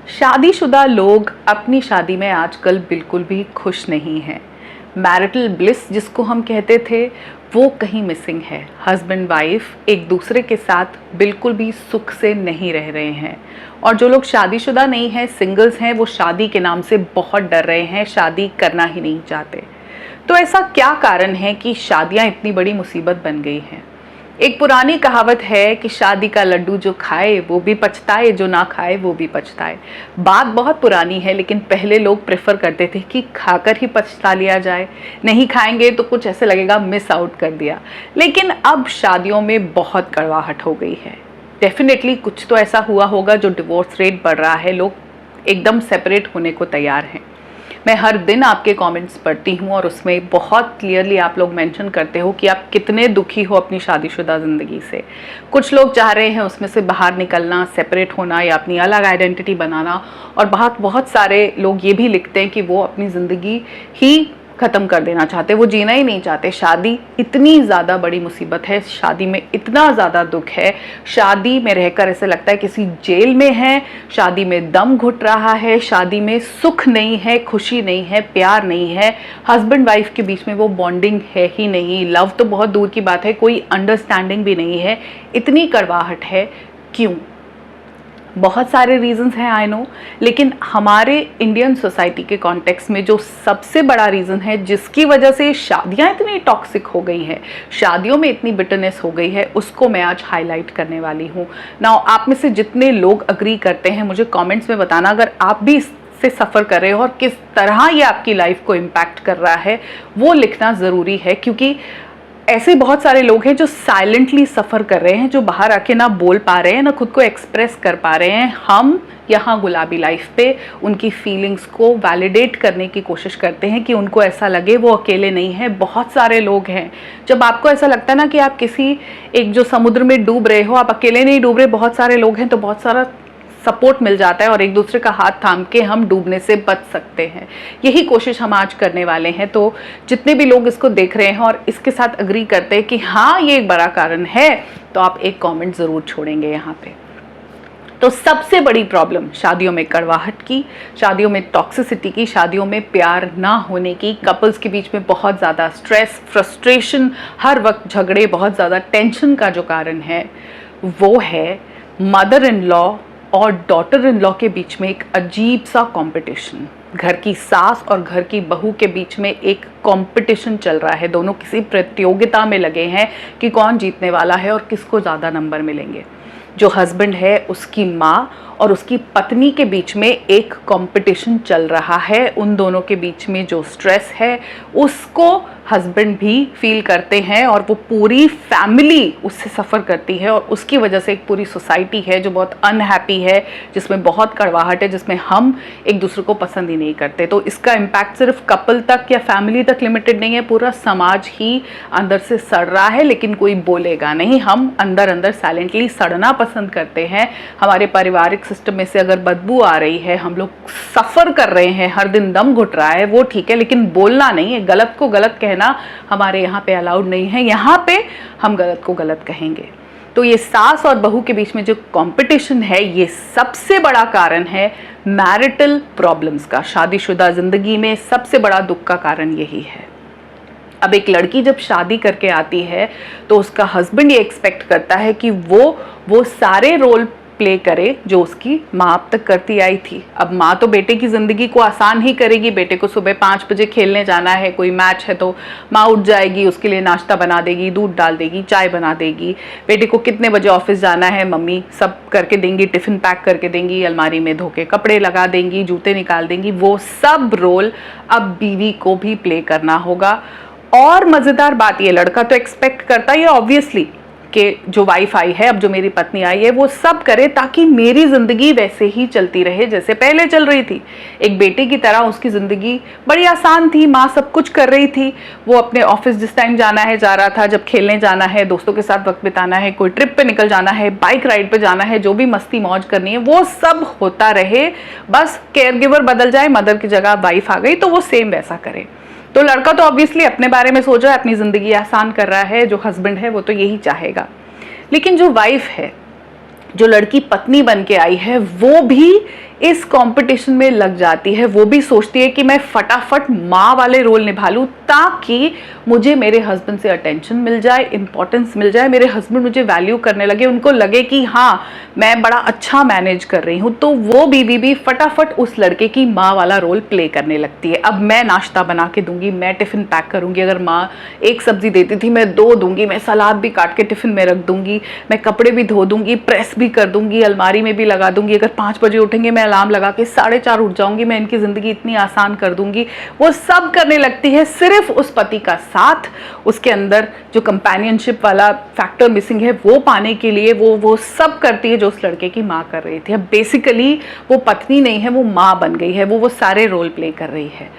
शादीशुदा लोग अपनी शादी में आजकल बिल्कुल भी खुश नहीं हैं। मैरिटल ब्लिस जिसको हम कहते थे वो कहीं मिसिंग है। हस्बैंड वाइफ एक दूसरे के साथ बिल्कुल भी सुख से नहीं रह रहे हैं। और जो लोग शादीशुदा नहीं हैं, सिंगल्स हैं, वो शादी के नाम से बहुत डर रहे हैं, शादी करना ही नहीं चाहते। तो ऐसा क्या कारण है कि शादियां इतनी बड़ी मुसीबत बन गई हैं? एक पुरानी कहावत है कि शादी का लड्डू जो खाए वो भी पछताए, जो ना खाए वो भी पछताए। बात बहुत पुरानी है, लेकिन पहले लोग प्रेफर करते थे कि खाकर ही पछता लिया जाए, नहीं खाएंगे तो कुछ ऐसे लगेगा मिस आउट कर दिया। लेकिन अब शादियों में बहुत कड़वाहट हो गई है। डेफिनेटली कुछ तो ऐसा हुआ होगा जो डिवोर्स रेट बढ़ रहा है, लोग एकदम सेपरेट होने को तैयार हैं। मैं हर दिन आपके कमेंट्स पढ़ती हूँ और उसमें बहुत क्लियरली आप लोग मेंशन करते हो कि आप कितने दुखी हो अपनी शादीशुदा ज़िंदगी से। कुछ लोग चाह रहे हैं उसमें से बाहर निकलना, सेपरेट होना या अपनी अलग आइडेंटिटी बनाना, और बहुत सारे लोग ये भी लिखते हैं कि वो अपनी ज़िंदगी ही ख़त्म कर देना चाहते, वो जीना ही नहीं चाहते। शादी इतनी ज़्यादा बड़ी मुसीबत है, शादी में इतना ज़्यादा दुख है, शादी में रहकर ऐसे लगता है किसी जेल में है, शादी में दम घुट रहा है, शादी में सुख नहीं है, खुशी नहीं है, प्यार नहीं है, हस्बैंड वाइफ के बीच में वो बॉन्डिंग है ही नहीं, लव तो बहुत दूर की बात है, कोई अंडरस्टैंडिंग भी नहीं है। इतनी कड़वाहट है, क्यों? बहुत सारे रीजंस हैं, आई नो, लेकिन हमारे इंडियन सोसाइटी के कॉन्टेक्स्ट में जो सबसे बड़ा रीज़न है जिसकी वजह से शादियां इतनी टॉक्सिक हो गई हैं, शादियों में इतनी बिटरनेस हो गई है, उसको मैं आज हाईलाइट करने वाली हूँ। नाउ आप में से जितने लोग अग्री करते हैं मुझे कमेंट्स में बताना, अगर आप भी से सफ़र कर रहे हो और किस तरह ये आपकी लाइफ को इम्पैक्ट कर रहा है वो लिखना ज़रूरी है, क्योंकि ऐसे बहुत सारे लोग हैं जो साइलेंटली सफ़र कर रहे हैं, जो बाहर आके ना बोल पा रहे हैं, ना खुद को एक्सप्रेस कर पा रहे हैं। हम यहाँ गुलाबी लाइफ पे उनकी फीलिंग्स को वैलिडेट करने की कोशिश करते हैं कि उनको ऐसा लगे वो अकेले नहीं है, बहुत सारे लोग हैं। जब आपको ऐसा लगता है ना कि आप किसी एक जो समुद्र में डूब रहे हो, आप अकेले नहीं डूब रहे, बहुत सारे लोग हैं, तो बहुत सारा सपोर्ट मिल जाता है और एक दूसरे का हाथ थाम के हम डूबने से बच सकते हैं। यही कोशिश हम आज करने वाले हैं। तो जितने भी लोग इसको देख रहे हैं और इसके साथ अग्री करते हैं कि हाँ ये एक बड़ा कारण है, तो आप एक कमेंट ज़रूर छोड़ेंगे यहाँ पे। तो सबसे बड़ी प्रॉब्लम शादियों में कड़वाहट की, शादियों में टॉक्सिसिटी की, शादियों में प्यार ना होने की, कपल्स के बीच में बहुत ज़्यादा स्ट्रेस, फ्रस्ट्रेशन, हर वक्त झगड़े, बहुत ज़्यादा टेंशन का जो कारण है वो है मदर इन लॉ और डॉटर इन लॉ के बीच में एक अजीब सा कंपटीशन। घर की सास और घर की बहू के बीच में एक कंपटीशन चल रहा है, दोनों किसी प्रतियोगिता में लगे हैं कि कौन जीतने वाला है और किसको ज़्यादा नंबर मिलेंगे। जो हस्बैंड है उसकी माँ और उसकी पत्नी के बीच में एक कंपटीशन चल रहा है। उन दोनों के बीच में जो स्ट्रेस है उसको हस्बैंड भी फील करते हैं और वो पूरी फैमिली उससे सफ़र करती है, और उसकी वजह से एक पूरी सोसाइटी है जो बहुत अनहैप्पी है, जिसमें बहुत कड़वाहट है, जिसमें हम एक दूसरे को पसंद ही नहीं करते। तो इसका इम्पैक्ट सिर्फ कपल तक या फैमिली तक लिमिटेड नहीं है, पूरा समाज ही अंदर से सड़ रहा है, लेकिन कोई बोलेगा नहीं। हम अंदर अंदर साइलेंटली सड़ना पसंद करते हैं। हमारे पारिवारिक सिस्टम में से अगर बदबू आ रही है, हम लोग सफ़र कर रहे हैं, हर दिन दम घुट रहा है, वो ठीक है, लेकिन बोलना नहीं है। गलत को गलत कहना हमारे यहाँ पे अलाउड नहीं है, यहाँ पे हम गलत को गलत कहेंगे। तो ये सास और बहू के बीच में जो कंपटीशन है, ये सबसे बड़ा कारण है मैरिटल प्रॉब्लम्स का। शादीशुदा जिंदगी में सबसे बड़ा दुख का कारण यही है। अब एक लड़की जब शादी करके आती है तो उसका हस्बैंड ये एक्सपेक्ट करता है कि वो सारे रोल प्ले करे जो उसकी माँ अब तक करती आई थी। अब माँ तो बेटे की ज़िंदगी को आसान ही करेगी। बेटे को सुबह 5 बजे खेलने जाना है, कोई मैच है तो माँ उठ जाएगी, उसके लिए नाश्ता बना देगी, दूध डाल देगी, चाय बना देगी। बेटे को कितने बजे ऑफिस जाना है, मम्मी सब करके देंगी, टिफ़िन पैक करके देंगी, अलमारी में धो के कपड़े लगा देंगी, जूते निकाल देंगी। वो सब रोल अब बीवी को भी प्ले करना होगा। और मज़ेदार बात, ये लड़का तो एक्सपेक्ट करता है ऑब्वियसली कि जो वाइफ आई है, अब जो मेरी पत्नी आई है, वो सब करे ताकि मेरी ज़िंदगी वैसे ही चलती रहे जैसे पहले चल रही थी। एक बेटे की तरह उसकी ज़िंदगी बड़ी आसान थी, माँ सब कुछ कर रही थी। वो अपने ऑफिस जिस टाइम जाना है जा रहा था, जब खेलने जाना है, दोस्तों के साथ वक्त बिताना है, कोई ट्रिप पे निकल जाना है, बाइक राइड पे जाना है, जो भी मस्ती मौज करनी है वो सब होता रहे। बस केयर गिवर बदल जाए, मदर की जगह वाइफ आ गई तो वो सेम वैसा करे। तो लड़का तो ऑब्वियसली अपने बारे में सोच रहा है, अपनी ज़िंदगी आसान कर रहा है। जो हस्बैंड है वो तो यही चाहेगा। लेकिन जो वाइफ है, जो लड़की पत्नी बन के आई है, वो भी इस कंपटीशन में लग जाती है। वो भी सोचती है कि मैं फटाफट माँ वाले रोल निभा लूँ ताकि मुझे मेरे हस्बैंड से अटेंशन मिल जाए, इंपॉर्टेंस मिल जाए, मेरे हस्बैंड मुझे वैल्यू करने लगे, उनको लगे कि हाँ मैं बड़ा अच्छा मैनेज कर रही हूँ। तो वो बीवी भी फटाफट उस लड़के की माँ वाला रोल प्ले करने लगती है। अब मैं नाश्ता बना के दूंगी, मैं टिफिन पैक करूंगी, अगर माँ एक सब्जी देती थी मैं दो दूंगी, मैं सलाद भी काट के टिफिन में रख दूंगी, मैं कपड़े भी धो दूंगी, प्रेस भी कर दूंगी, अलमारी में भी लगा दूंगी, अगर 5 बजे उठेंगे मैं अलार्म लगा के 4:30 उठ जाऊंगी, मैं इनकी जिंदगी इतनी आसान कर दूंगी। वो सब करने लगती है, सिर्फ उस पति का साथ, उसके अंदर जो कंपेनियनशिप वाला फैक्टर मिसिंग है वो पाने के लिए वो सब करती है जो उस लड़के की माँ कर रही थी। अब बेसिकली वो पत्नी नहीं है, वो माँ बन गई है, वो सारे रोल प्ले कर रही है।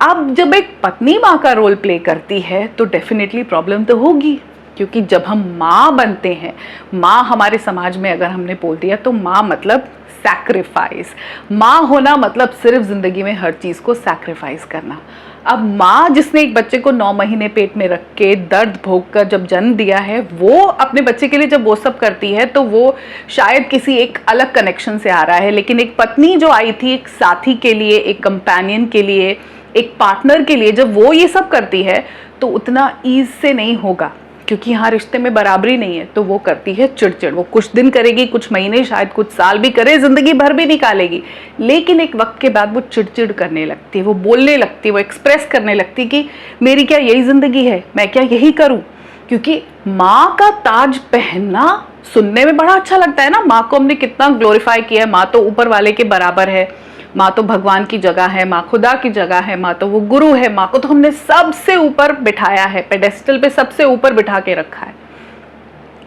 अब जब एक पत्नी माँ का रोल प्ले करती है तो डेफिनेटली प्रॉब्लम तो होगी, क्योंकि जब हम माँ बनते हैं, माँ हमारे समाज में अगर हमने बोल दिया तो माँ मतलब सैक्रिफाइस, माँ होना मतलब सिर्फ जिंदगी में हर चीज़ को सैक्रिफाइस करना। अब माँ जिसने एक बच्चे को 9 महीने पेट में रख के दर्द भोग कर जब जन्म दिया है, वो अपने बच्चे के लिए जब वो सब करती है तो वो शायद किसी एक अलग कनेक्शन से आ रहा है। लेकिन एक पत्नी जो आई थी एक साथी के लिए, एक कंपेनियन के लिए, एक पार्टनर के लिए, जब वो ये सब करती है तो उतना ईज से नहीं होगा, क्योंकि यहाँ रिश्ते में बराबरी नहीं है। तो वो करती है चिड़चिड़, वो कुछ दिन करेगी, कुछ महीने, शायद कुछ साल भी करे, जिंदगी भर भी निकालेगी, लेकिन एक वक्त के बाद वो चिड़चिड़ करने लगती है, वो बोलने लगती है, वो एक्सप्रेस करने लगती है कि मेरी क्या यही जिंदगी है, मैं क्या यही करूँ। क्योंकि माँ का ताज पहनना सुनने में बड़ा अच्छा लगता है ना, माँ को हमने कितना ग्लोरीफाई किया है, माँ तो ऊपर वाले के बराबर है, माँ तो भगवान की जगह है, माँ खुदा की जगह है, माँ तो वो गुरु है, माँ को तो हमने सबसे ऊपर बिठाया है, पेडेस्टल पे सबसे ऊपर बिठा के रखा है।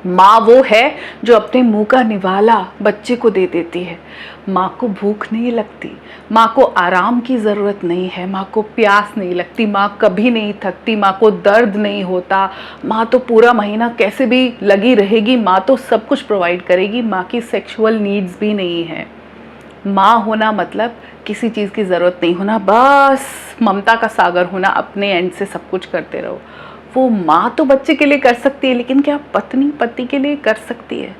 माँ वो है जो अपने मुंह का निवाला बच्चे को दे देती है। माँ को भूख नहीं लगती, माँ को आराम की ज़रूरत नहीं है, माँ को प्यास नहीं लगती, माँ कभी नहीं थकती, माँ को दर्द नहीं होता, माँ तो पूरा महीना कैसे भी लगी रहेगी, माँ तो सब कुछ प्रोवाइड करेगी, माँ की सेक्सुअल नीड्स भी नहीं है। माँ होना मतलब किसी चीज़ की ज़रूरत नहीं होना, बस ममता का सागर होना, अपने एंड से सब कुछ करते रहो। वो माँ तो बच्चे के लिए कर सकती है, लेकिन क्या पत्नी पति के लिए कर सकती है?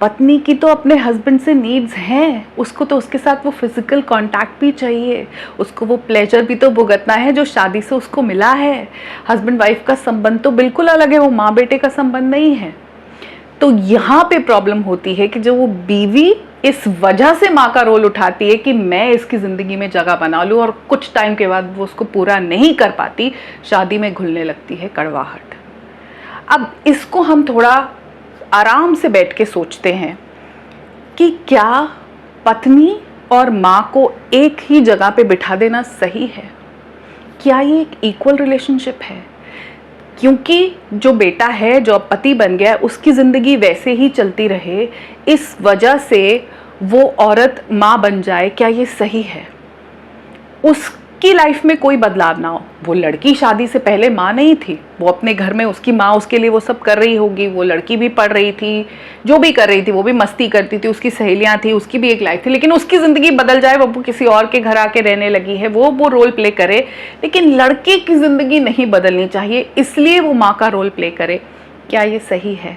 पत्नी की तो अपने हस्बैंड से नीड्स हैं, उसको तो उसके साथ वो फिजिकल कांटेक्ट भी चाहिए, उसको वो प्लेजर भी तो भुगतना है जो शादी से उसको मिला है। हस्बैंड वाइफ का संबंध तो बिल्कुल अलग है, वो माँ बेटे का संबंध नहीं है। तो यहाँ पे प्रॉब्लम होती है कि जो वो बीवी इस वजह से माँ का रोल उठाती है कि मैं इसकी ज़िंदगी में जगह बना लूँ, और कुछ टाइम के बाद वो उसको पूरा नहीं कर पाती, शादी में घुलने लगती है कड़वाहट। अब इसको हम थोड़ा आराम से बैठ के सोचते हैं कि क्या पत्नी और माँ को एक ही जगह पे बिठा देना सही है? क्या ये एक इक्वल रिलेशनशिप है? क्योंकि जो बेटा है, जो पति बन गया, उसकी ज़िंदगी वैसे ही चलती रहे, इस वजह से वो औरत माँ बन जाए, क्या ये सही है? उसकी लाइफ में कोई बदलाव ना हो। वो लड़की शादी से पहले माँ नहीं थी, वो अपने घर में उसकी माँ उसके लिए वो सब कर रही होगी, वो लड़की भी पढ़ रही थी, जो भी कर रही थी, वो भी मस्ती करती थी, उसकी सहेलियाँ थी, उसकी भी एक लाइफ थी, लेकिन उसकी ज़िंदगी बदल जाए, वो किसी और के घर आके रहने लगी है, वो रोल प्ले करे, लेकिन लड़के की ज़िंदगी नहीं बदलनी चाहिए, इसलिए वो माँ का रोल प्ले करे। क्या ये सही है?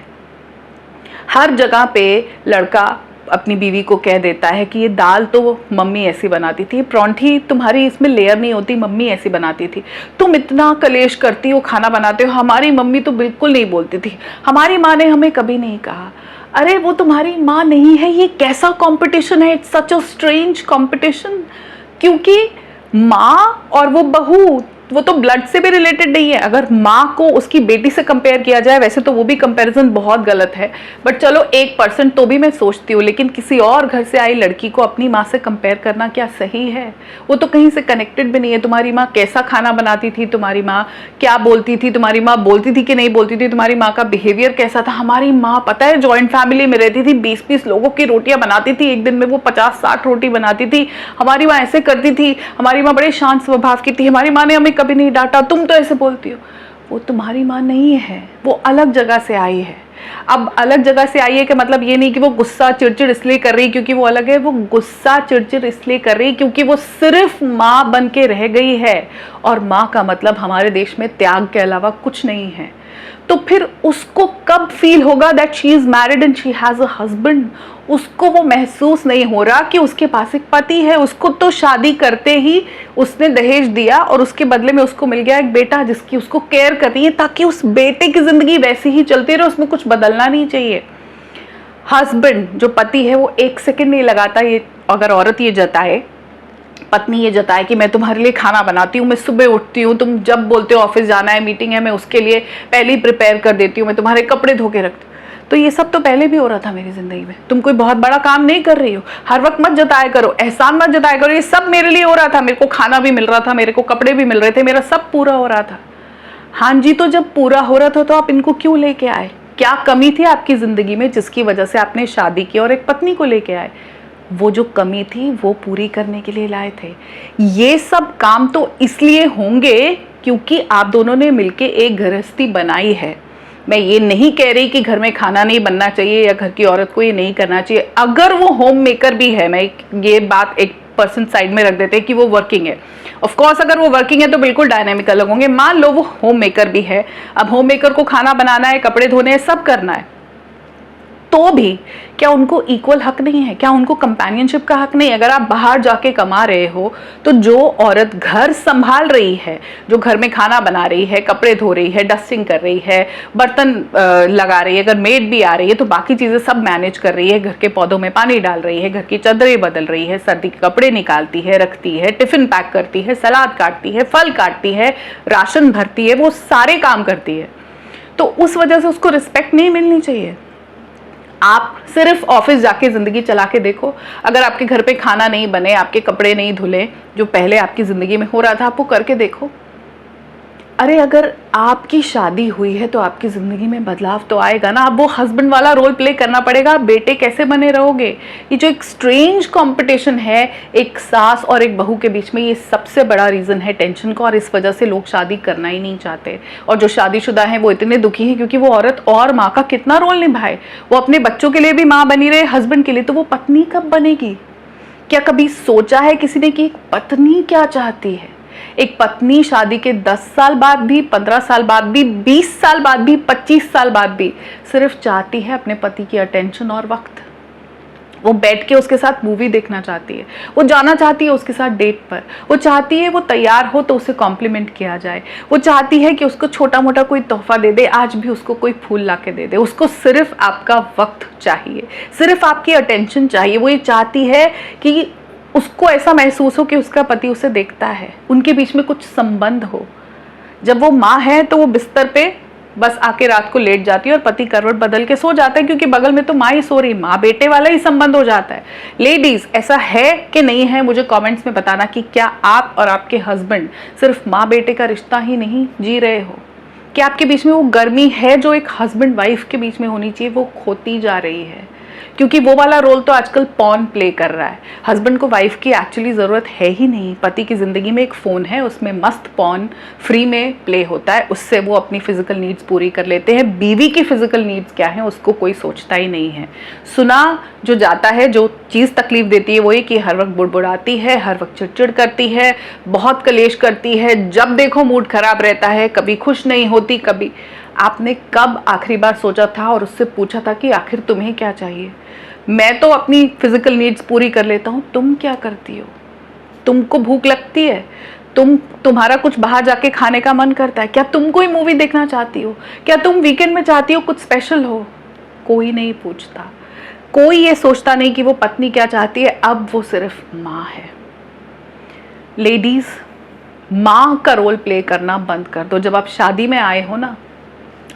हर जगह पे लड़का अपनी बीवी को कह देता है कि ये दाल तो मम्मी ऐसी बनाती थी, परांठी तुम्हारी इसमें लेयर नहीं होती, मम्मी ऐसी बनाती थी, तुम इतना कलेश करती हो, खाना बनाते हो, हमारी मम्मी तो बिल्कुल नहीं बोलती थी, हमारी माँ ने हमें कभी नहीं कहा। अरे वो तुम्हारी माँ नहीं है, ये कैसा कंपटीशन है? It's such a strange competition. क्योंकि माँ और वो बहू, वो तो ब्लड से भी रिलेटेड नहीं है। अगर माँ को उसकी बेटी से कंपेयर किया जाए, वैसे तो वो भी कंपैरिजन बहुत गलत है, बट चलो 1% तो भी मैं सोचती हूँ, लेकिन किसी और घर से आई लड़की को अपनी माँ से कंपेयर करना क्या सही है? वो तो कहीं से कनेक्टेड भी नहीं है। तुम्हारी माँ कैसा खाना बनाती थी, तुम्हारी माँ क्या बोलती थी, तुम्हारी माँ बोलती थी कि नहीं बोलती थी, तुम्हारी माँ का बिहेवियर कैसा था? हमारी माँ पता है जॉइंट फैमिली में रहती थी, 20-20 लोगों की रोटियां बनाती थी, एक दिन में वो 50-60 रोटी बनाती थी। हमारी माँ ऐसे करती थी, हमारी माँ बड़े शांत स्वभाव की थी, हमारी माँ ने हमें कभी नहीं डांटा, तुम तो ऐसे बोलती हो। वो तुम्हारी माँ नहीं है, वो अलग जगह से आई है। अब अलग जगह से आई है का मतलब ये नहीं कि वो गुस्सा चिड़चिड़ इसलिए कर रही क्योंकि वो अलग है, वो गुस्सा चिड़चिड़ इसलिए कर रही क्योंकि वो सिर्फ माँ बन के रह गई है, और माँ का मतलब हमारे देश में त्याग के अलावा कुछ नहीं है। तो फिर उसको कब फील होगा that she is married and she has a husband? उसको वो महसूस नहीं हो रहा कि उसके पास एक पति है। उसको तो शादी करते ही उसने दहेज दिया और उसके बदले में उसको मिल गया एक बेटा जिसकी उसको केयर करनी है, ताकि उस बेटे की जिंदगी वैसी ही चलती रहे, उसमें कुछ बदलना नहीं चाहिए। हस्बैंड जो पति है वो एक सेकंड नहीं लगाता ये, अगर औरत ये जताए, पत्नी ये जताए कि मैं तुम्हारे लिए खाना बनाती हूँ, मैं सुबह उठती हूँ, तुम जब बोलते हो ऑफिस जाना है, मीटिंग है, मैं उसके लिए पहले ही प्रिपेयर कर देती हूँ, मैं तुम्हारे कपड़े धो के रखती हूँ। तो ये सब तो पहले भी हो रहा था मेरी जिंदगी में, तुम कोई बहुत बड़ा काम नहीं कर रही हो, हर वक्त मत जताया करो, एहसान मत जताया करो, ये सब मेरे लिए हो रहा था, मेरे को खाना भी मिल रहा था, मेरे को कपड़े भी मिल रहे थे, मेरा सब पूरा हो रहा था। हाँ जी, तो जब पूरा हो रहा था तो आप इनको क्यों लेके आए? क्या कमी थी आपकी जिंदगी में जिसकी वजह से आपने शादी की और एक पत्नी को लेके आए? वो जो कमी थी वो पूरी करने के लिए लाए थे। ये सब काम तो इसलिए होंगे क्योंकि आप दोनों ने मिलके एक गृहस्थी बनाई है। मैं ये नहीं कह रही कि घर में खाना नहीं बनना चाहिए या घर की औरत को ये नहीं करना चाहिए। अगर वो होम मेकर भी है, मैं ये बात 1% साइड में रख देते हैं कि वो वर्किंग है, ऑफ कोर्स अगर वो वर्किंग है तो बिल्कुल डायनामिक अलग होंगे। मान लो वो होम मेकर भी है, अब होम मेकर को खाना बनाना है, कपड़े धोने हैं, सब करना है, तो भी क्या उनको इक्वल हक नहीं है? क्या उनको कंपेनियनशिप का हक नहीं है? अगर आप बाहर जाके कमा रहे हो तो जो औरत घर संभाल रही है, जो घर में खाना बना रही है, कपड़े धो रही है, डस्टिंग कर रही है, बर्तन लगा रही है, अगर मेड भी आ रही है तो बाकी चीजें सब मैनेज कर रही है, घर के पौधों में पानी डाल रही है, घर की चादरें बदल रही है, सर्दी के कपड़े निकालती है, रखती है, टिफिन पैक करती है, सलाद काटती है, फल काटती है, राशन भरती है, वो सारे काम करती है, तो उस वजह से उसको रिस्पेक्ट नहीं मिलनी चाहिए? आप सिर्फ ऑफिस जाके जिंदगी चला के देखो, अगर आपके घर पे खाना नहीं बने, आपके कपड़े नहीं धुले, जो पहले आपकी जिंदगी में हो रहा था, आप वो करके देखो। अरे अगर आपकी शादी हुई है तो आपकी जिंदगी में बदलाव तो आएगा ना। अब वो हस्बैंड वाला रोल प्ले करना पड़ेगा, आप बेटे कैसे बने रहोगे? ये जो एक स्ट्रेंज कंपटीशन है एक सास और एक बहू के बीच में, ये सबसे बड़ा रीजन है टेंशन का, और इस वजह से लोग शादी करना ही नहीं चाहते। और जो शादीशुदा हैं वो इतने दुखी हैं क्योंकि वो औरत और माँ का कितना रोल निभाए, वो अपने बच्चों के लिए भी माँ बनी रहे, हस्बैंड के लिए, तो वो पत्नी कब बनेगी? क्या कभी सोचा है किसी ने कि पत्नी क्या चाहती है? एक पत्नी शादी के 10 साल बाद भी, 15 साल बाद भी, 20 साल बाद भी, 25 साल बाद भी सिर्फ चाहती है अपने पति की अटेंशन और वक्त। वो बैठ के उसके साथ मूवी देखना चाहती है, वो जाना चाहती है उसके साथ डेट पर, वो चाहती है वो तैयार हो तो उसे कॉम्प्लीमेंट किया जाए, वो चाहती है कि उसको छोटा मोटा कोई तोहफा दे दे, आज भी उसको कोई फूल ला के दे दे। उसको सिर्फ आपका वक्त चाहिए, सिर्फ आपकी अटेंशन चाहिए। वो ये चाहती है कि उसको ऐसा महसूस हो कि उसका पति उसे देखता है, उनके बीच में कुछ संबंध हो। जब वो माँ है तो वो बिस्तर पे बस आके रात को लेट जाती है और पति करवट बदल के सो जाता है, क्योंकि बगल में तो माँ ही सो रही, माँ बेटे वाला ही संबंध हो जाता है। लेडीज, ऐसा है कि नहीं है? मुझे कमेंट्स में बताना कि क्या आप और आपके हस्बैंड सिर्फ माँ बेटे का रिश्ता ही नहीं जी रहे हो? क्या आपके बीच में वो गर्मी है जो एक हस्बैंड वाइफ के बीच में होनी चाहिए, वो खोती जा रही है? क्योंकि वो वाला रोल तो आजकल पॉन प्ले कर रहा है। हस्बैंड को वाइफ की एक्चुअली ज़रूरत है ही नहीं। पति की ज़िंदगी में एक फ़ोन है, उसमें मस्त पॉन फ्री में प्ले होता है, उससे वो अपनी फिजिकल नीड्स पूरी कर लेते हैं। बीवी की फिजिकल नीड्स क्या है उसको कोई सोचता ही नहीं है। सुना जो जाता है, जो चीज़ तकलीफ देती है वो ये कि हर वक्त बुड़बुड़ाती है, हर वक्त चिड़चिड़ करती है, बहुत कलेश करती है, जब देखो मूड खराब रहता है, कभी खुश नहीं होती। कभी आपने कब आखिरी बार सोचा था और उससे पूछा था कि आखिर तुम्हें क्या चाहिए? मैं तो अपनी फिजिकल नीड्स पूरी कर लेता हूँ, तुम क्या करती हो? तुमको भूख लगती है, तुम्हारा कुछ बाहर जाके खाने का मन करता है, क्या तुम कोई मूवी देखना चाहती हो? क्या तुम वीकेंड में चाहती हो कुछ स्पेशल हो? कोई नहीं पूछता, कोई ये सोचता नहीं कि वो पत्नी क्या चाहती है। अब वो सिर्फ माँ है। लेडीज, माँ का रोल प्ले करना बंद कर दो। जब आप शादी में आए हो ना,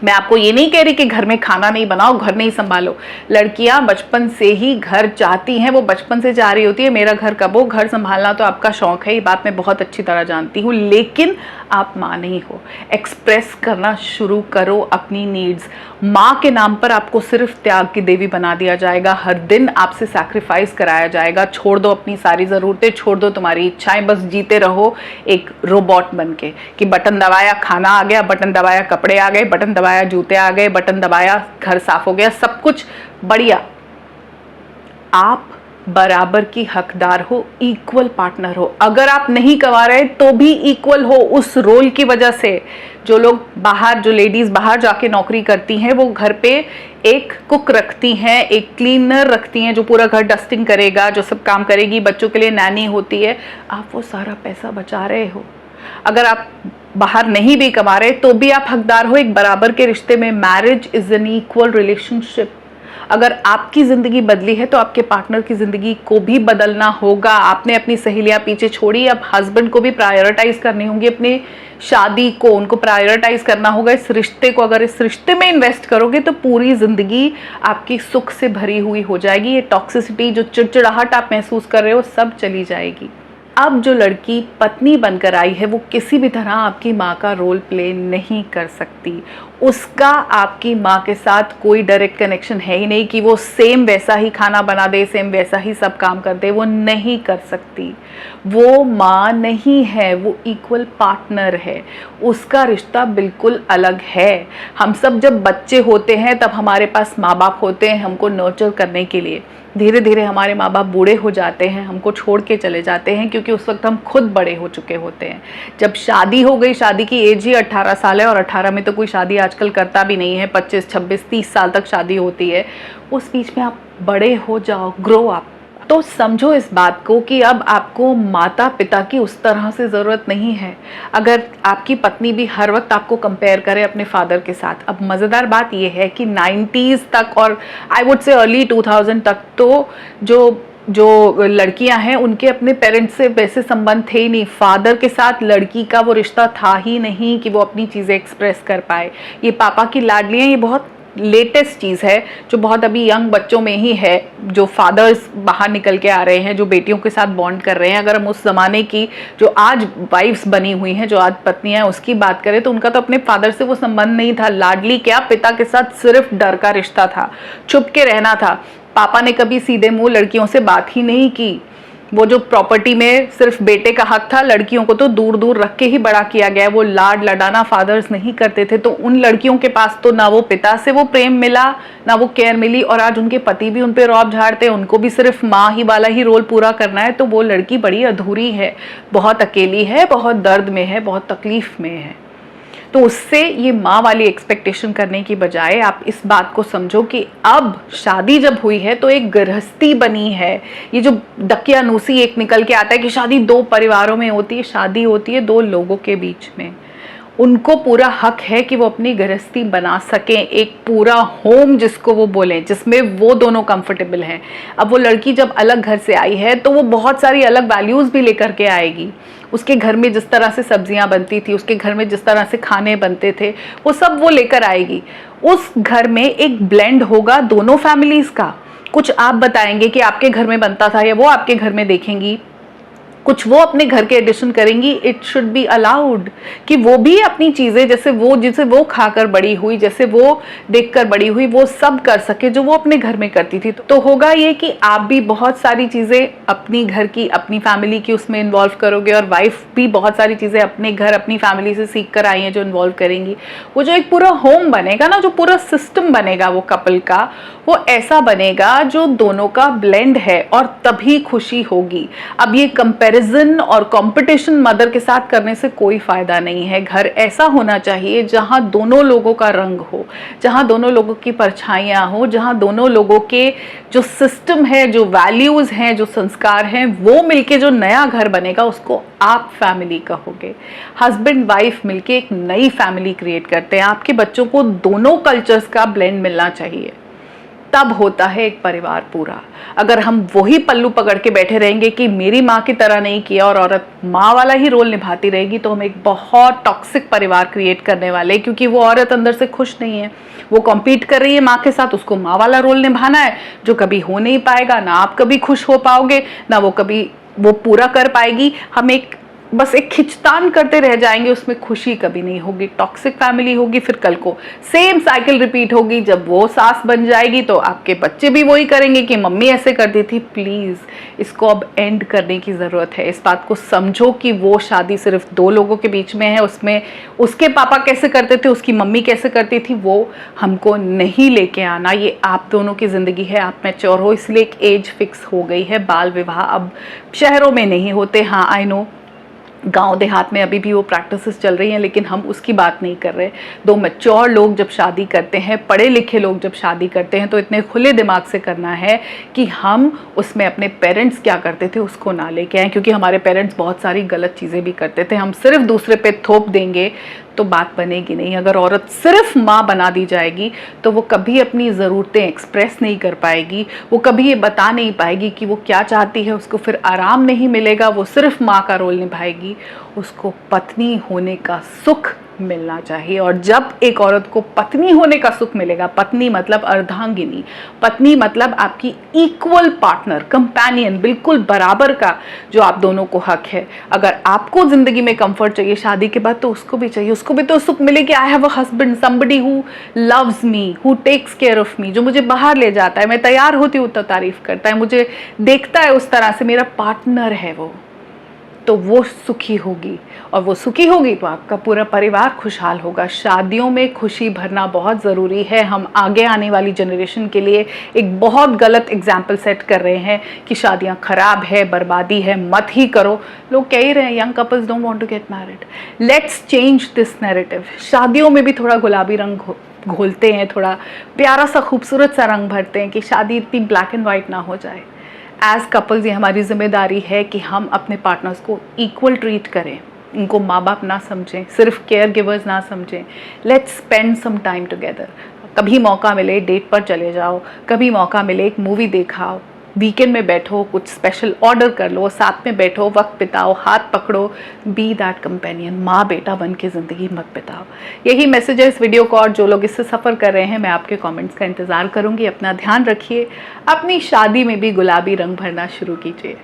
मैं आपको ये नहीं कह रही कि घर में खाना नहीं बनाओ, घर नहीं संभालो। लड़कियां बचपन से ही घर चाहती हैं, वो बचपन से चाह रही होती है मेरा घर कब हो। घर संभालना तो आपका शौक है, ये बात मैं बहुत अच्छी तरह जानती हूँ, लेकिन आप माँ नहीं हो। एक्सप्रेस करना शुरू करो अपनी नीड्स। माँ के नाम पर आपको सिर्फ त्याग की देवी बना दिया जाएगा, हर दिन आपसे सैक्रिफाइस कराया जाएगा। छोड़ दो अपनी सारी ज़रूरतें, छोड़ दो तुम्हारी इच्छाएं, बस जीते रहो एक रोबोट बन के कि बटन दबाया खाना आ गया, बटन दबाया कपड़े आ गए, बटन दबाया जूते आ गए, बटन दबाया घर साफ हो गया, सब कुछ बढ़िया। आप बराबर की हकदार हो, इक्वल पार्टनर हो। अगर आप नहीं कमा रहे तो भी इक्वल हो उस रोल की वजह से। जो लोग बाहर, जो लेडीज बाहर जाके नौकरी करती हैं, वो घर पे एक कुक रखती हैं, एक क्लीनर रखती हैं जो पूरा घर डस्टिंग करेगा, जो सब काम करेगी, बच्चों के लिए नैनी होती है, आप वो सारा पैसा बचा रहे हो। अगर आप बाहर नहीं भी कमा रहे तो भी आप हकदार हो एक बराबर के रिश्ते में। Marriage is an equal relationship. अगर आपकी जिंदगी बदली है तो आपके पार्टनर की जिंदगी को भी बदलना होगा। आपने अपनी सहेलियां पीछे छोड़ी, अब हस्बैंड को भी प्रायोरिटाइज करनी होंगी, अपनी शादी को उनको प्रायोरिटाइज करना होगा, इस रिश्ते को। अगर इस रिश्ते में इन्वेस्ट करोगे तो पूरी जिंदगी आपकी सुख से भरी हुई हो जाएगी। ये टॉक्सिसिटी, जो चिड़चिड़ाहट आप महसूस कर रहे हो, सब चली जाएगी। अब जो लड़की पत्नी बनकर आई है वो किसी भी तरह आपकी माँ का रोल प्ले नहीं कर सकती। उसका आपकी माँ के साथ कोई डायरेक्ट कनेक्शन है ही नहीं कि वो सेम वैसा ही खाना बना दे, सेम वैसा ही सब काम कर दे। वो नहीं कर सकती। वो माँ नहीं है, वो इक्वल पार्टनर है। उसका रिश्ता बिल्कुल अलग है। हम सब जब बच्चे होते हैं तब हमारे पास माँ बाप होते हैं हमको नर्चर करने के लिए। धीरे धीरे हमारे माँ बाप बूढ़े हो जाते हैं, हमको छोड़ के चले जाते हैं, क्योंकि उस वक्त हम खुद बड़े हो चुके होते हैं। जब शादी हो गई, शादी की एज ही 18 साल है, और 18 में तो कोई शादी आजकल करता भी नहीं है। 25, 26, 30 साल तक शादी होती है। उस बीच में आप बड़े हो जाओ, ग्रो अप। तो समझो इस बात को कि अब आपको माता पिता की उस तरह से ज़रूरत नहीं है। अगर आपकी पत्नी भी हर वक्त आपको कंपेयर करे अपने फादर के साथ। अब मज़ेदार बात यह है कि 90s तक और आई वुड से अर्ली 2000 तक तो जो लड़कियां हैं उनके अपने पेरेंट्स से वैसे संबंध थे ही नहीं। फादर के साथ लड़की का वो रिश्ता था ही नहीं कि वो अपनी चीज़ें एक्सप्रेस कर पाए। ये पापा की लाडलियाँ, ये बहुत लेटेस्ट चीज़ है जो बहुत अभी यंग बच्चों में ही है, जो फादर्स बाहर निकल के आ रहे हैं, जो बेटियों के साथ बॉन्ड कर रहे हैं। अगर हम उस ज़माने की जो आज वाइफ्स बनी हुई हैं, जो आज पत्नियां, उसकी बात करें तो उनका तो अपने फादर से वो संबंध नहीं था। लाडली क्या, पिता के साथ सिर्फ डर का रिश्ता था, छुप के रहना था। पापा ने कभी सीधे मुंह लड़कियों से बात ही नहीं की। वो जो प्रॉपर्टी में सिर्फ बेटे का हक था, लड़कियों को तो दूर दूर रख के ही बड़ा किया गया। वो लाड लडाना फादर्स नहीं करते थे। तो उन लड़कियों के पास तो ना वो पिता से वो प्रेम मिला, ना वो केयर मिली, और आज उनके पति भी उन पे रौब झाड़ते हैं। उनको भी सिर्फ माँ ही वाला ही रोल पूरा करना है। तो वो लड़की बड़ी अधूरी है, बहुत अकेली है, बहुत दर्द में है, बहुत तकलीफ में है। तो उससे ये माँ वाली एक्सपेक्टेशन करने की बजाय आप इस बात को समझो कि अब शादी जब हुई है तो एक गृहस्थी बनी है। ये जो दकियानूसी एक निकल के आता है कि शादी 2 परिवारों में होती है, शादी होती है 2 लोगों के बीच में। उनको पूरा हक है कि वो अपनी गृहस्थी बना सकें, एक पूरा होम जिसको वो बोलें, जिसमें वो दोनों कंफर्टेबल हैं। अब वो लड़की जब अलग घर से आई है तो वो बहुत सारी अलग वैल्यूज़ भी लेकर के आएगी। उसके घर में जिस तरह से सब्जियां बनती थी, उसके घर में जिस तरह से खाने बनते थे, वो सब वो लेकर आएगी। उस घर में एक ब्लेंड होगा दोनों फैमिलीज़ का। कुछ आप बताएंगे कि आपके घर में बनता था, या वो आपके घर में देखेंगी, कुछ वो अपने घर के एडिशन करेंगी। इट शुड बी अलाउड कि वो भी अपनी चीज़ें, जिसे वो खाकर बड़ी हुई, जैसे वो देखकर बड़ी हुई, वो सब कर सके जो वो अपने घर में करती थी। तो होगा ये कि आप भी बहुत सारी चीज़ें अपनी घर की, अपनी फैमिली की उसमें इन्वॉल्व करोगे, और वाइफ भी बहुत सारी चीज़ें अपने घर, अपनी फैमिली से सीख कर आई हैं जो इन्वॉल्व करेंगी। वो जो एक पूरा होम बनेगा ना, जो पूरा सिस्टम बनेगा वो कपल का, वो ऐसा बनेगा जो दोनों का ब्लेंड है, और तभी खुशी होगी। अब ये कंपैरिजन और कंपटीशन मदर के साथ करने से कोई फायदा नहीं है। घर ऐसा होना चाहिए जहां दोनों लोगों का रंग हो, जहां दोनों लोगों की परछाइयां हो, जहां दोनों लोगों के जो सिस्टम है, जो वैल्यूज हैं, जो संस्कार हैं, वो मिलके जो नया घर बनेगा उसको आप फैमिली कहोगे। हस्बैंड वाइफ मिलके एक नई फैमिली क्रिएट करते हैं। आपके बच्चों को दोनों कल्चर्स का ब्लेंड मिलना चाहिए, तब होता है एक परिवार पूरा। अगर हम वही पल्लू पकड़ के बैठे रहेंगे कि मेरी माँ की तरह नहीं किया और औरत माँ वाला ही रोल निभाती रहेगी, तो हम एक बहुत टॉक्सिक परिवार क्रिएट करने वाले हैं। क्योंकि वो औरत अंदर से खुश नहीं है, वो कॉम्पीट कर रही है माँ के साथ, उसको माँ वाला रोल निभाना है जो कभी हो नहीं पाएगा। ना आप कभी खुश हो पाओगे, ना वो कभी वो पूरा कर पाएगी। हम एक बस एक खिंचतान करते रह जाएंगे, उसमें खुशी कभी नहीं होगी। टॉक्सिक फैमिली होगी, फिर कल को सेम साइकिल रिपीट होगी। जब वो सास बन जाएगी तो आपके बच्चे भी वही करेंगे कि मम्मी ऐसे करती थी। प्लीज इसको अब एंड करने की जरूरत है। इस बात को समझो कि वो शादी सिर्फ दो लोगों के बीच में है, उसमें उसके पापा कैसे करते थे, उसकी मम्मी कैसे करती थी, वो हमको नहीं लेके आना। ये आप दोनों की जिंदगी है, आप मैच्योर हो, इसलिए एक एज फिक्स हो गई है। बाल विवाह अब शहरों में नहीं होते। हाँ आई नो गांव देहात में अभी भी वो प्रैक्टिसेस चल रही हैं, लेकिन हम उसकी बात नहीं कर रहे। दो मैच्योर लोग जब शादी करते हैं, पढ़े लिखे लोग जब शादी करते हैं, तो इतने खुले दिमाग से करना है कि हम उसमें अपने पेरेंट्स क्या करते थे उसको ना लेके आए, क्योंकि हमारे पेरेंट्स बहुत सारी गलत चीज़ें भी करते थे। हम सिर्फ दूसरे पे थोप देंगे तो बात बनेगी नहीं। अगर औरत सिर्फ माँ बना दी जाएगी तो वो कभी अपनी ज़रूरतें एक्सप्रेस नहीं कर पाएगी, वो कभी ये बता नहीं पाएगी कि वो क्या चाहती है, उसको फिर आराम नहीं मिलेगा। वो सिर्फ माँ का रोल निभाएगी। उसको पत्नी होने का सुख मिलना चाहिए। और जब एक औरत को पत्नी होने का सुख मिलेगा, पत्नी मतलब अर्धांगिनी, पत्नी मतलब आपकी इक्वल पार्टनर, कंपेनियन, बिल्कुल बराबर का जो आप दोनों को हक है। अगर आपको जिंदगी में कंफर्ट चाहिए शादी के बाद, तो उसको भी चाहिए, उसको भी तो सुख मिले कि I have a husband, somebody who loves me, who takes care of me, जो मुझे बाहर ले जाता है, मैं तैयार होती हूँ तो तारीफ करता है, मुझे देखता है उस तरह से, मेरा पार्टनर है वो। तो वो सुखी होगी, और वो सुखी होगी तो आपका पूरा परिवार खुशहाल होगा। शादियों में खुशी भरना बहुत ज़रूरी है। हम आगे आने वाली जनरेशन के लिए एक बहुत गलत एग्जाम्पल सेट कर रहे हैं कि शादियां खराब है, बर्बादी है, मत ही करो। लोग कह ही रहे हैं young couples don't want to get married. Let's change this narrative. शादियों में भी थोड़ा गुलाबी रंग घोलते हैं, थोड़ा प्यारा सा खूबसूरत सा रंग भरते हैं कि शादी इतनी ब्लैक एंड वाइट ना हो जाए। एज कपल्स ये हमारी जिम्मेदारी है कि हम अपने पार्टनर्स को इक्वल ट्रीट करें, इनको माँ बाप ना समझें, सिर्फ केयर गिवर्स ना समझें। Let's spend some time together. कभी मौका मिले डेट पर चले जाओ, कभी मौका मिले एक मूवी देखाओ, वीकेंड में बैठो, कुछ स्पेशल ऑर्डर कर लो, साथ में बैठो, वक्त बिताओ, हाथ पकड़ो, बी दैट कंपेनियन। माँ बेटा बन के ज़िंदगी मत बिताओ। यही मैसेज है इस वीडियो को, और जो लोग इससे सफ़र कर रहे हैं, मैं आपके कमेंट्स का इंतज़ार करूँगी। अपना ध्यान रखिए, अपनी शादी में भी गुलाबी रंग भरना शुरू कीजिए।